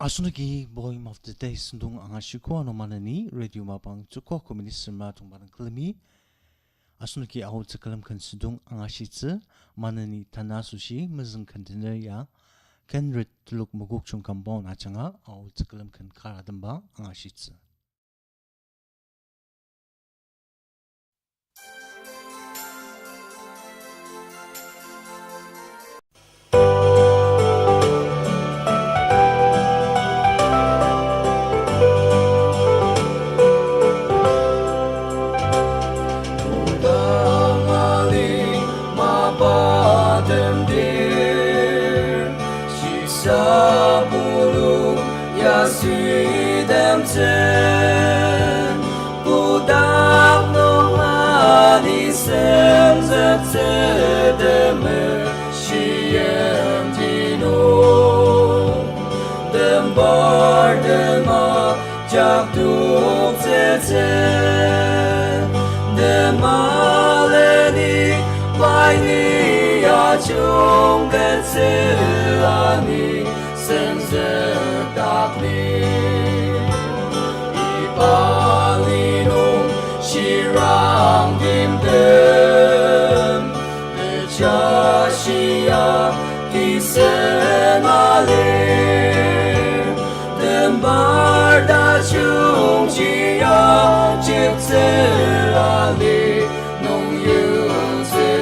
Asunagi boy of the day sundung angashiko ano manani radio mapang chuko communist ma tung barang klemi asunagi aho tsakalam kan sundung angashitse manani tanasushi mazeng container ya Kenret Telok mogok chung kambon achanga aho tsakalam kan karadamba angashitse Chungกันเสียนีเส้นเส้นตากลีอีปาลีนุงชีรังดิมเดิมเดชาชียากิเสนาลีเดิมบาร์ดาชุงชียาจิตเสลีนุงยืนเสีย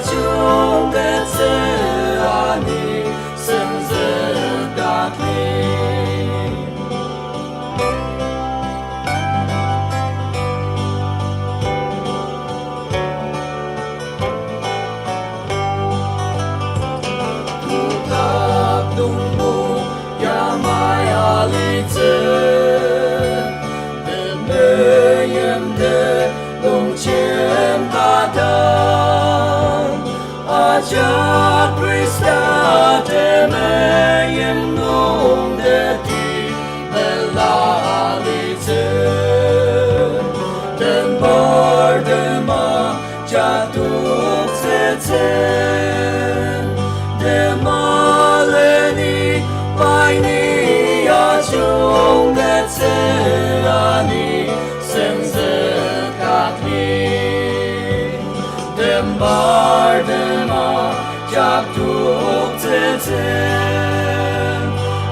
chungกันเสียนีเส้นเส้นตากลีทุกทักตุงบุยามายาลิเจเดินเดินเยี่ยมเดินลงเชื่อมตาดาAjak Krista temayem nung deti belalite dan berdema jatuh seten demaleni paini ajung detseani senzekakli dem berdema Jatuh teten,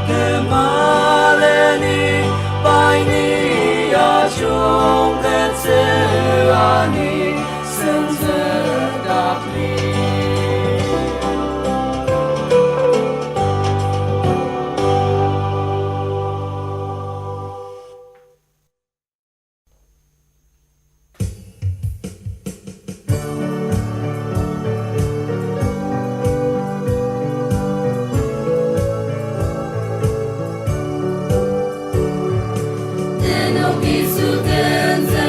kemaleni paini ajung ketseani senzedakli. Telok isu tenze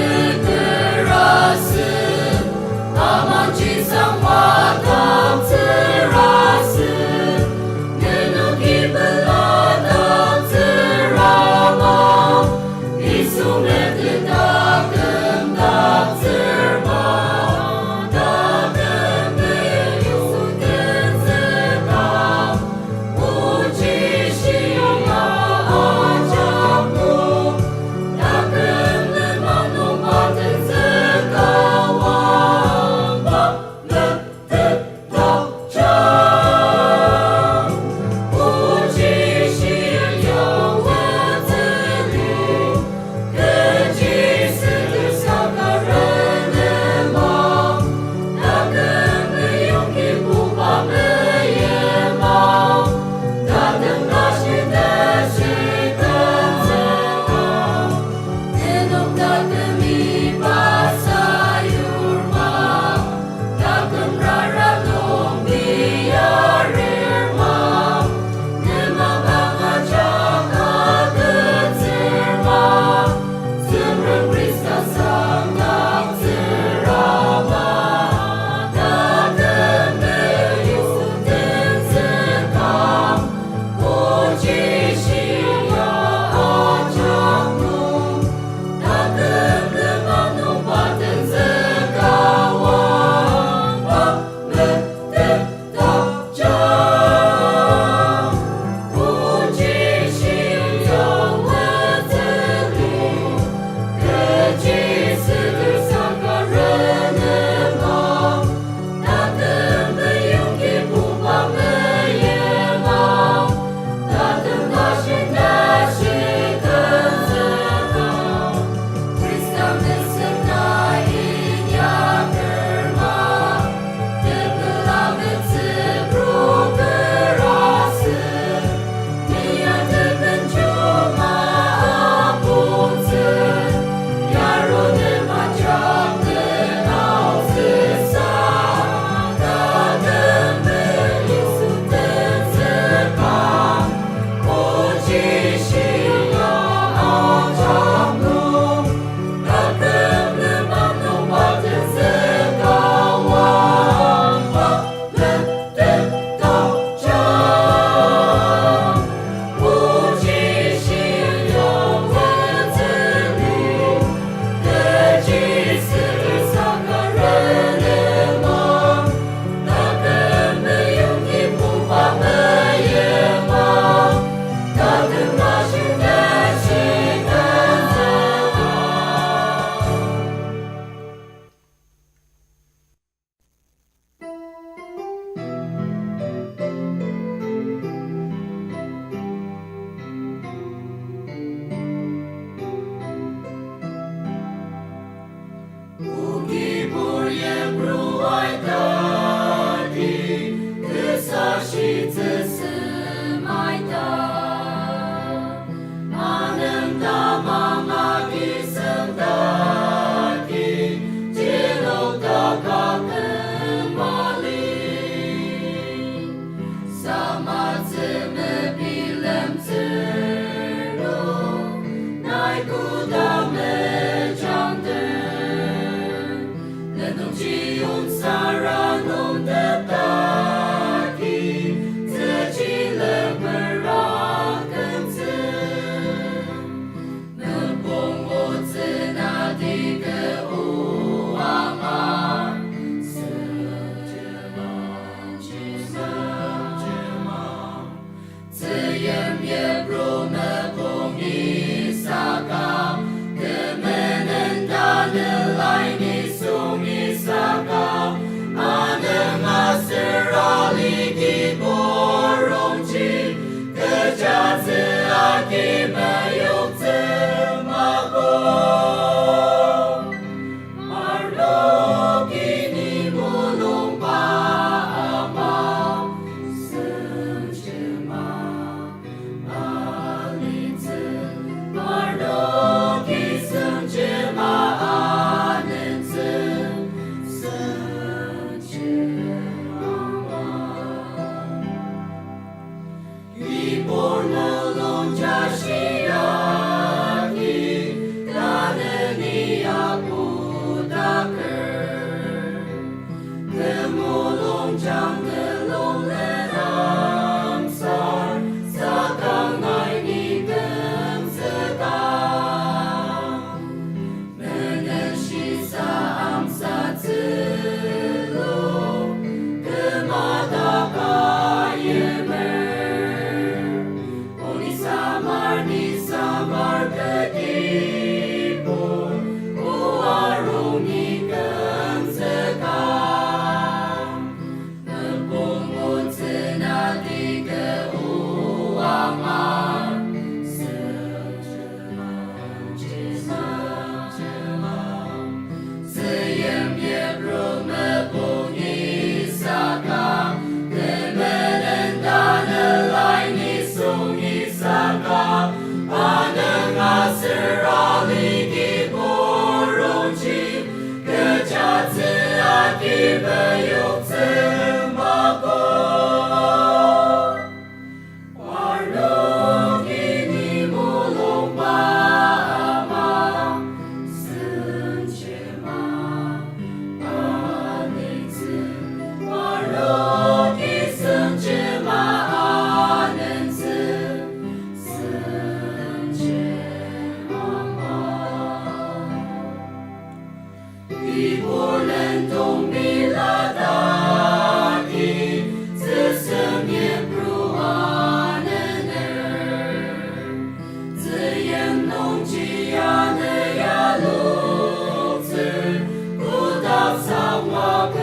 一波人动米拉达伊，自生面如阿嫩儿，自言农基亚的亚路子，古达桑瓦格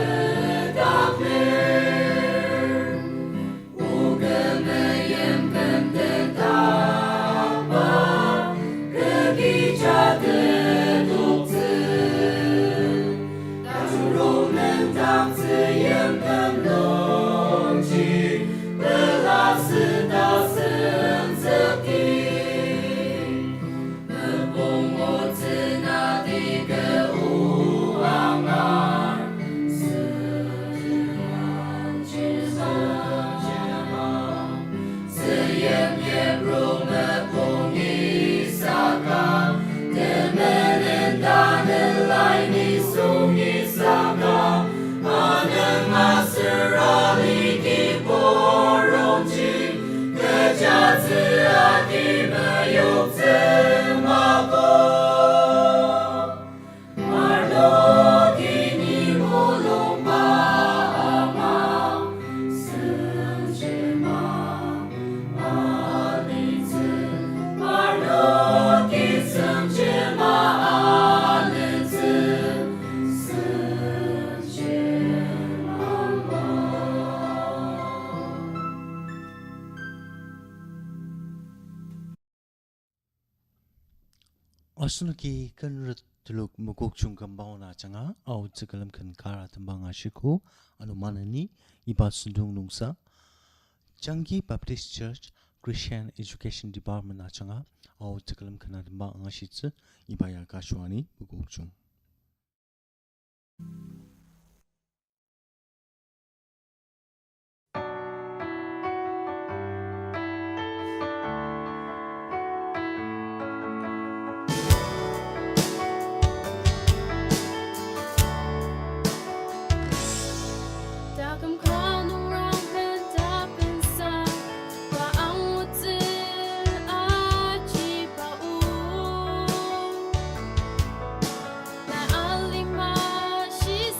达克，乌格门言本的大巴，格基扎的独子。当自言本龙基，本拉斯达森泽基，本公我自那的个乌昂昂，斯言也如那公伊萨嘎，的门人大能来你送伊萨嘎。家子啊，你们有怎么过？马罗给你不龙马，圣洁马里子，马罗给圣洁马里子，圣洁马。Asnuki Kenret Telok Mukuk Chungkambao na changa au tsikalam kan kara tembang ashiku anumanani iba sundung nungsa Changki Baptist Church Christian Education Department na changa au tsikalam kan tembang angashitse iba ya kashwani mukuk chung. She's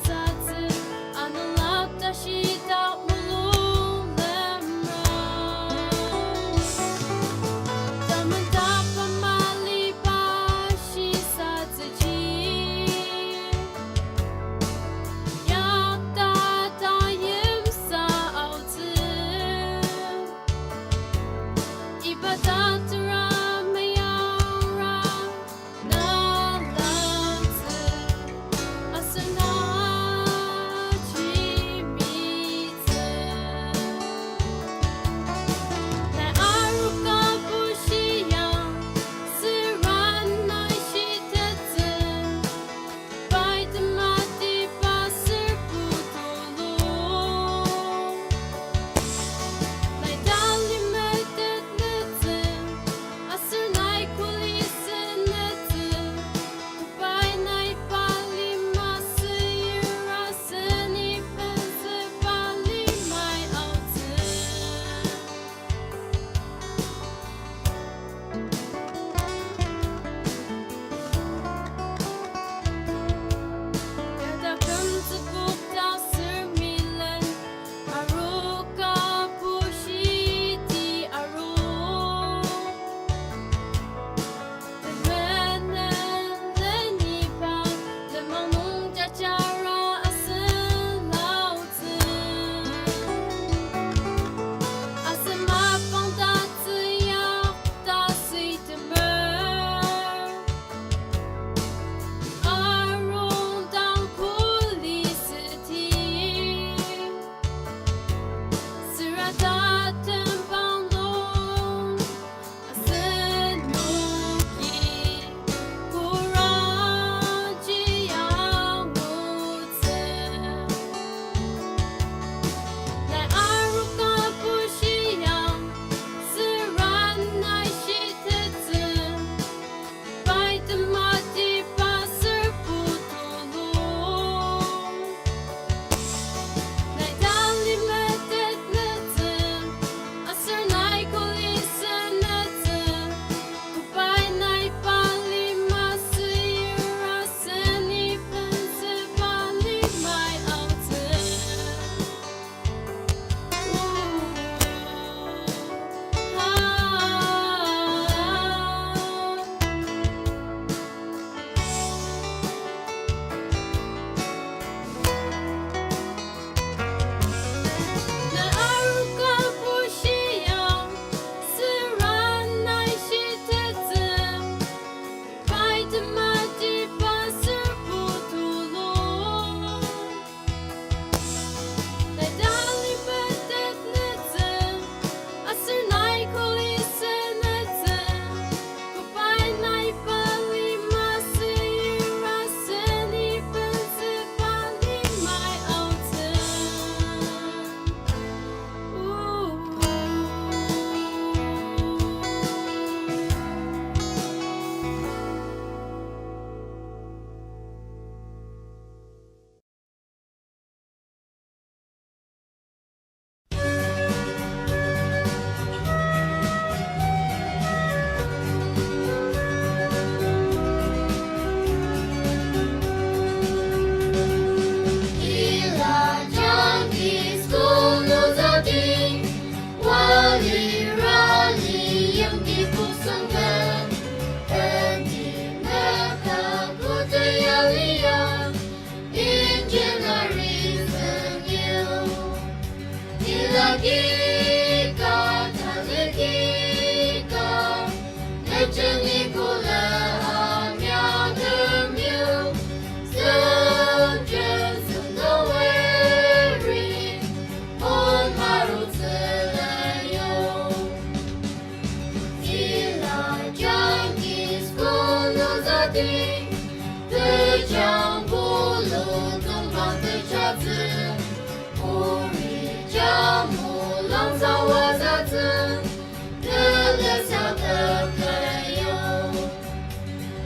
造我的子，乐乐笑的朋友，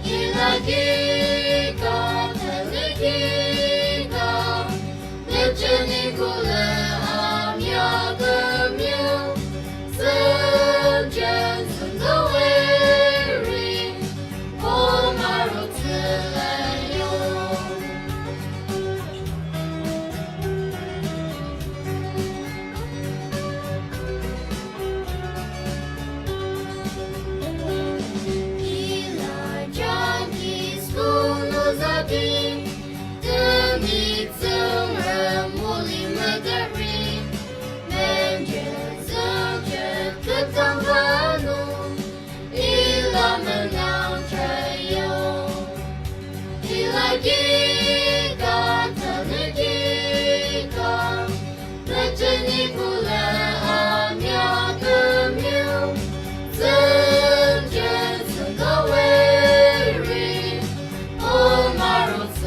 依赖一个，特立一个，那着你哭了阿喵的喵，曾见曾的为瑞，我马如此来用。Changki BC demi zum remuli madari manje zuje ketang vanu ila menang trayo ila giga tanigika lejeni kula amya kemyu zuje zungawe Oh, my roots,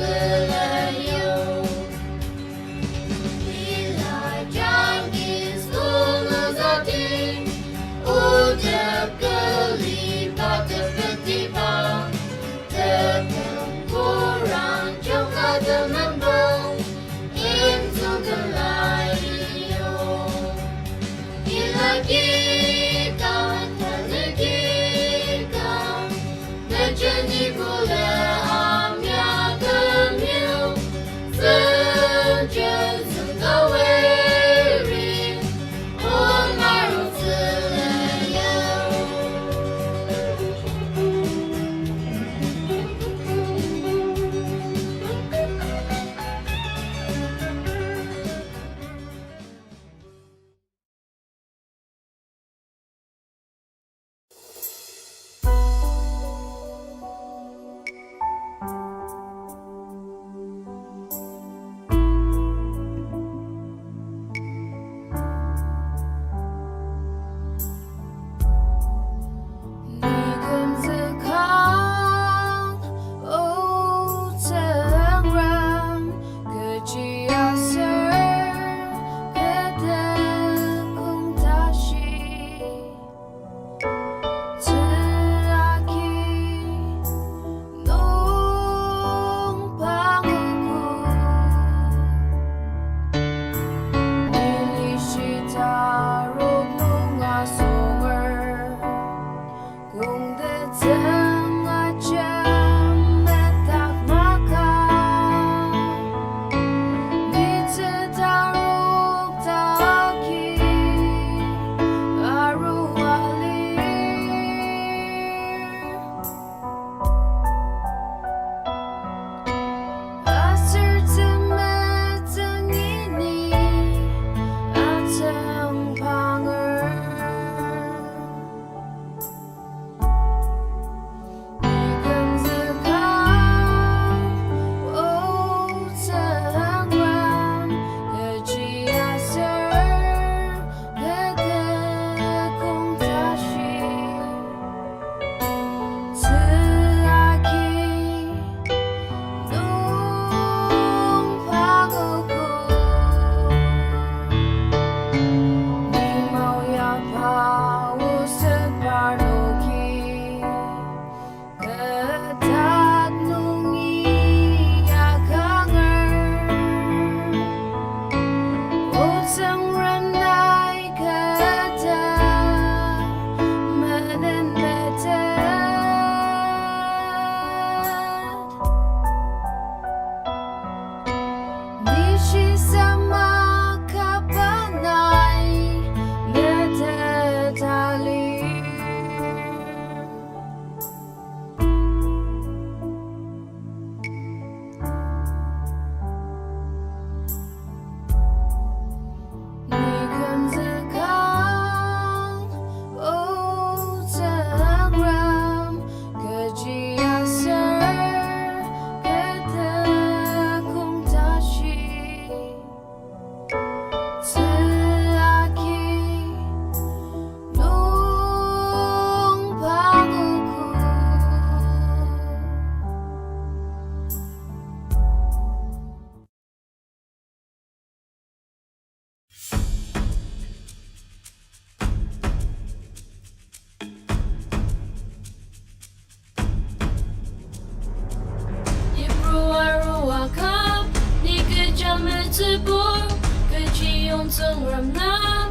从人那，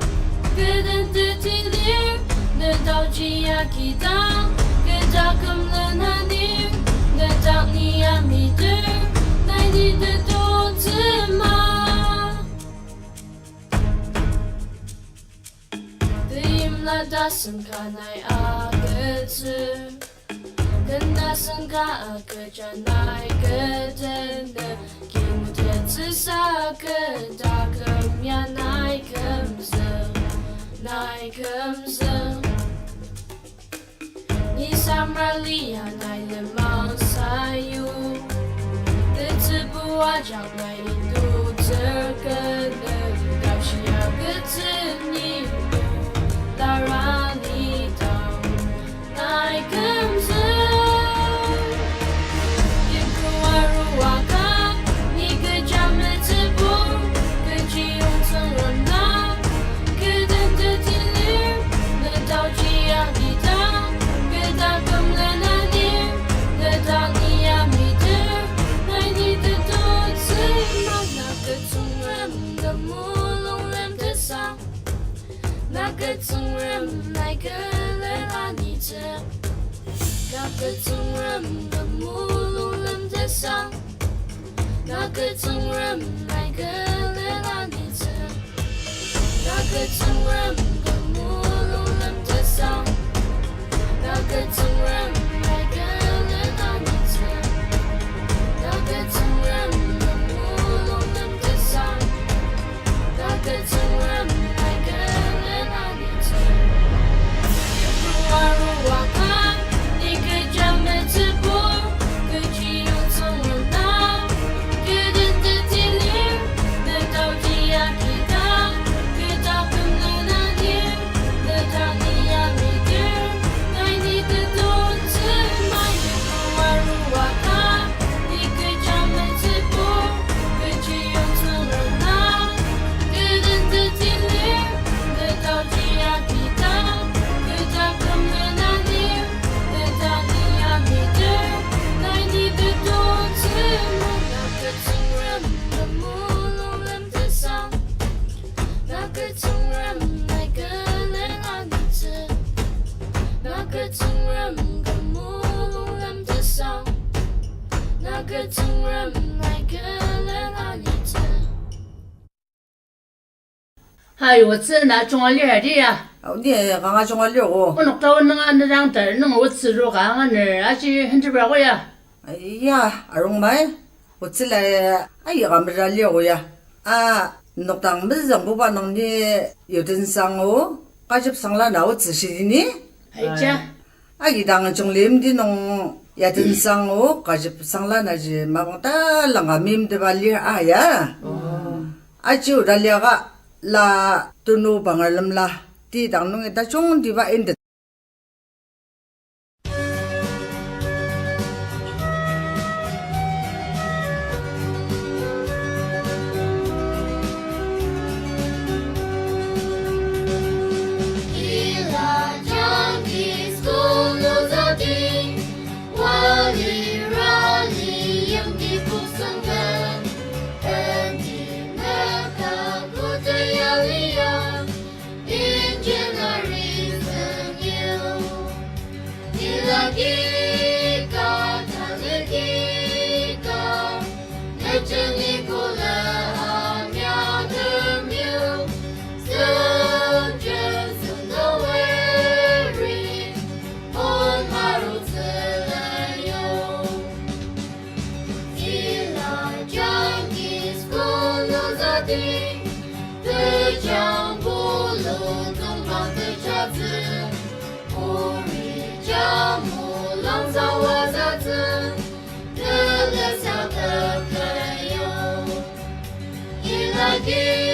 个人的体力，能到基亚基当，个他根了那里，能到你阿弥的，来你的肚子吗？对应了大声看来啊个字。跟那声卡个站那个真的，给我的自杀个大个面那个色，那个色。你上面里呀那了忙啥有？日子不完讲那里都这个的，到时要个字你不来让你到那个色。那个从人来个人拉你着，那个从人的目录人的上，那个从人来个人拉你着，那个从人的目录人的上，那个从人来个人拉你着，那个从人的目录人的上，那个从人来个人。你可将每次播，可去用从容拿，可人的体力，能到基亚基当，可到本来那里，能到你亚米点，爱你的肚子满有空儿如瓦卡，你可将每次播，可去用从容拿，可人的体力，能到基亚基当。嗨，我这拿中华脸的呀，你刚刚中华脸哦。我弄到那张灯，弄我吃着刚刚那，而且很这边我呀。哎呀，阿荣妹，我这来，哎呀，俺们这脸呀，啊，弄当没人不把弄的有点伤哦，我就上了那我仔细的呢。哎呀，啊，一当中脸的弄有点伤哦，我就上了那就马上打啷个面的把脸啊呀。哦。啊，就那两个。La tunu bangalam la ti dang nung eta chung di ba in the Again.